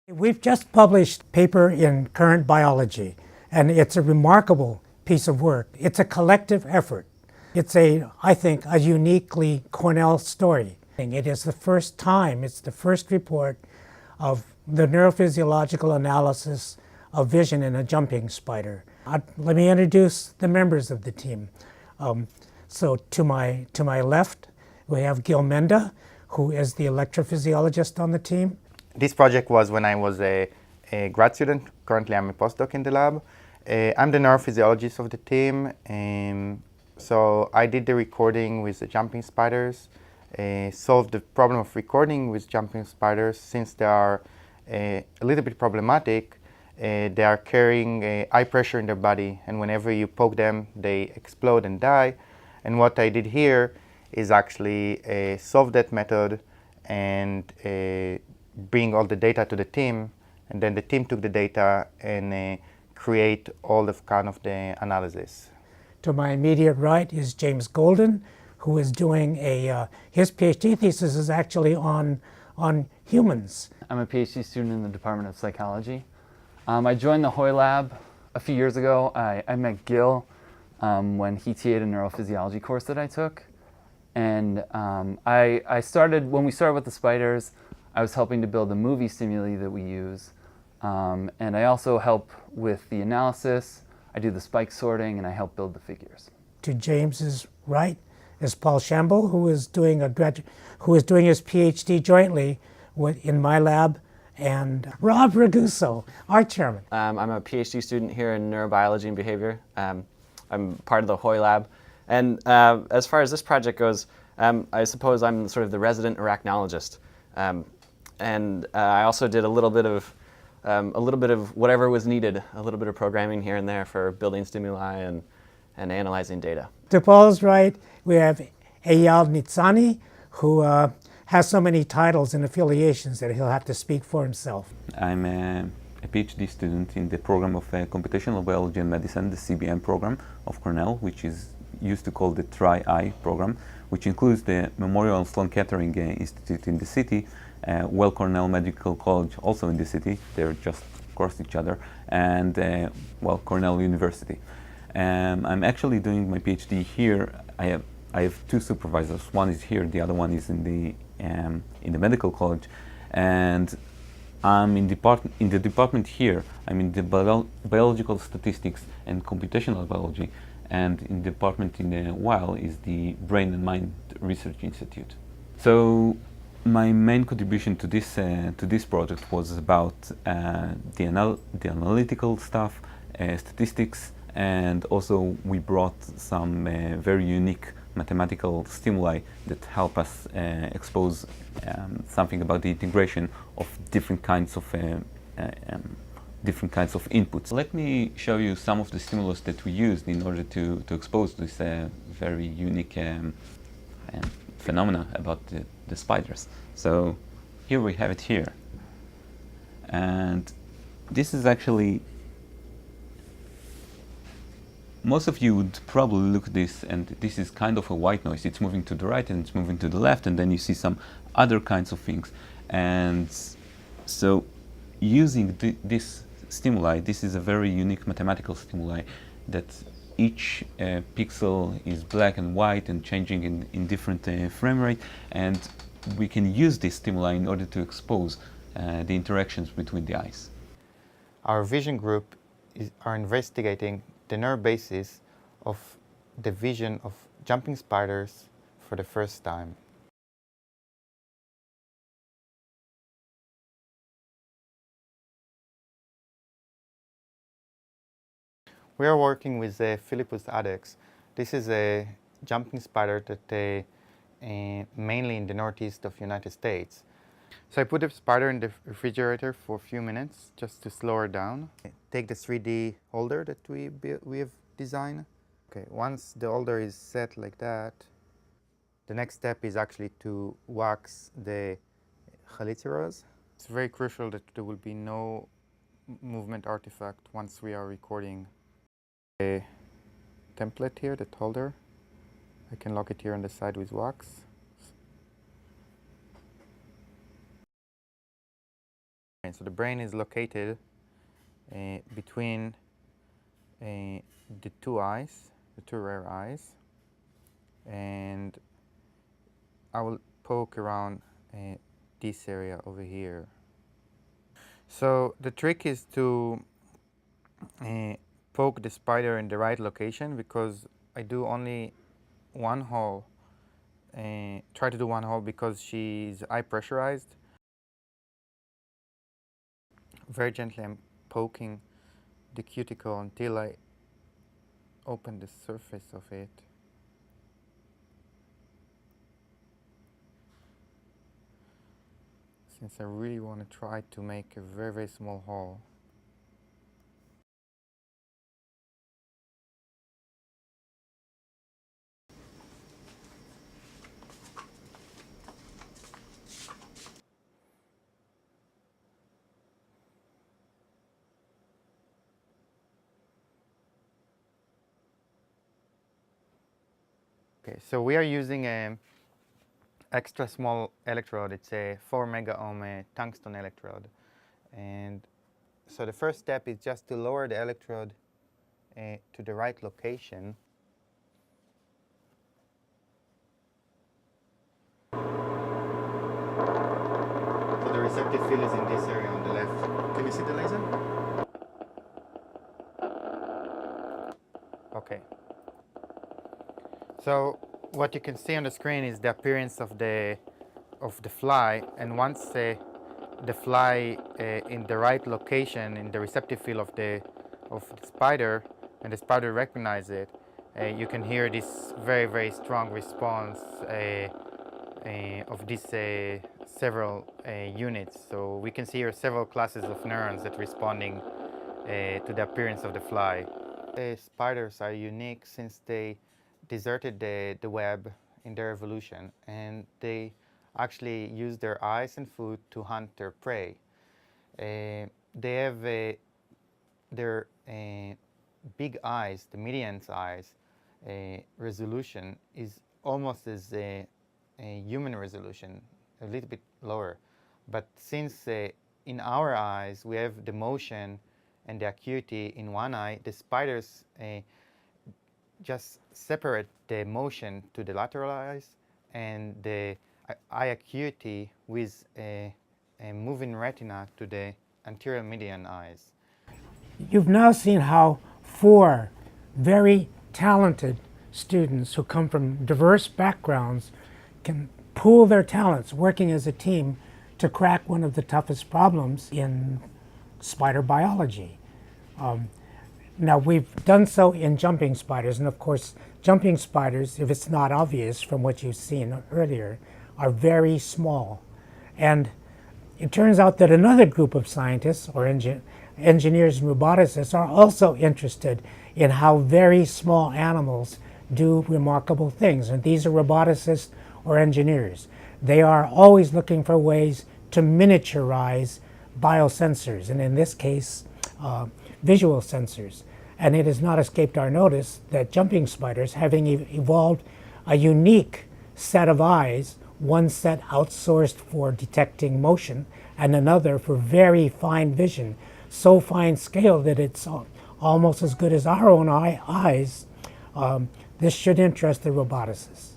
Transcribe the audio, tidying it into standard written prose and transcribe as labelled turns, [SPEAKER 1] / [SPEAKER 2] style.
[SPEAKER 1] We've just published a paper in Current Biology, and it's a remarkable piece of work. It's a collective effort. It's I think, a uniquely Cornell story. It is the first time, it's the first report of the neurophysiological analysis of vision in a jumping spider. Let me introduce the members of the team. So to my left, we have Gil Menda, who is the electrophysiologist on the team.
[SPEAKER 2] This project was when I was a grad student. Currently, I'm a postdoc in the lab. I'm the neurophysiologist of the team. So I did the recording with the jumping spiders, solved the problem of recording with jumping spiders. Since they are a little bit problematic, they are carrying high pressure in their body, and whenever you poke them, they explode and die. And what I did here is actually solve that method and bring all the data to the team, and then the team took the data and create all of the analysis.
[SPEAKER 1] To my immediate right is James Golden, who is doing his PhD thesis is actually on humans.
[SPEAKER 3] I'm a PhD student in the Department of Psychology. I joined the Hoy Lab a few years ago. I met Gil when he TA'd a neurophysiology course that I took. And when we started with the spiders, I was helping to build the movie stimuli that we use. And I also help with the analysis. I do the spike sorting, and I help build the figures.
[SPEAKER 1] To James's right is Paul Shambo, who is doing his PhD jointly in my lab, and Rob Raguso, our chairman.
[SPEAKER 4] I'm a PhD student here in neurobiology and behavior. I'm part of the Hoy Lab. And as far as this project goes, I suppose I'm sort of the resident arachnologist. And I also did a little bit of whatever was needed, a little bit of programming here and there for building stimuli and analyzing data.
[SPEAKER 1] To Paul's right, we have Eyal Nitzani, who has so many titles and affiliations that he'll have to speak for himself.
[SPEAKER 5] I'm a PhD student in the program of computational biology and medicine, the CBM program of Cornell, which is used to call the Tri-I program, which includes the Memorial Sloan Kettering Institute in the city, Cornell Medical College also in the city, they're just across each other, and Cornell University. I'm actually doing my PhD here. I have two supervisors. One is here, the other one is in the medical college, and I'm in the department here. I'm in the biological statistics and computational biology, and in the department in the WILE is the Brain and Mind Research Institute. So my main contribution to this project was about the analytical stuff, statistics, and also we brought some very unique mathematical stimuli that help us expose something about the integration of different kinds of inputs. Let me show you some of the stimulus that we used in order to expose this very unique phenomena about the spiders. So here we have it here, and this is actually, most of you would probably look at this, and this is kind of a white noise. It's moving to the right and it's moving to the left, and then you see some other kinds of things. And so using this stimuli, this is a very unique mathematical stimuli that each pixel is black and white and changing in different frame rate, and we can use this stimuli in order to expose the interactions between the eyes.
[SPEAKER 2] Our vision group are investigating the nerve basis of the vision of jumping spiders for the first time. We are working with Philippus adex. This is a jumping spider that mainly in the northeast of the United States. So I put the spider in the refrigerator for a few minutes just to slow her down. Take the 3D holder that we have designed. Okay, once the holder is set like that, the next step is actually to wax the chelicera's. It's very crucial that there will be no movement artifact once we are recording. A template here, that holder, I can lock it here on the side with wax. So the brain is located between the two eyes, the two rear eyes, and I will poke around this area over here. So the trick is to poke the spider in the right location, because I do only one hole, try to do one hole because she's eye pressurized. Very gently I'm poking the cuticle until I open the surface of it. Since I really want to try to make a very, very small hole. Okay, so we are using a extra small electrode. It's a 4 mega ohm tungsten electrode. And so the first step is just to lower the electrode to the right location. So the receptive field is in this area on the left. Can you see the laser? Okay. So what you can see on the screen is the appearance of the fly, and once the fly in the right location in the receptive field of the spider, and the spider recognizes it, you can hear this very, very strong response of these several units. So we can see here several classes of neurons that are responding to the appearance of the fly. Spiders are unique since they deserted the web in their evolution, and they actually use their eyes and food to hunt their prey. They have their big eyes, the median's eyes, resolution is almost as a human resolution, a little bit lower. But since in our eyes we have the motion and the acuity in one eye, the spiders just separate the motion to the lateral eyes and the eye acuity with a moving retina to the anterior median eyes.
[SPEAKER 1] You've now seen how 4 very talented students who come from diverse backgrounds can pool their talents working as a team to crack one of the toughest problems in spider biology. Now, we've done so in jumping spiders, and of course, jumping spiders, if it's not obvious from what you've seen earlier, are very small. And it turns out that another group of scientists, or engineers and roboticists, are also interested in how very small animals do remarkable things. And these are roboticists or engineers. They are always looking for ways to miniaturize biosensors, and in this case, visual sensors. And it has not escaped our notice that jumping spiders, having evolved a unique set of eyes, one set outsourced for detecting motion and another for very fine vision, so fine scale that it's almost as good as our own eyes, this should interest the roboticists.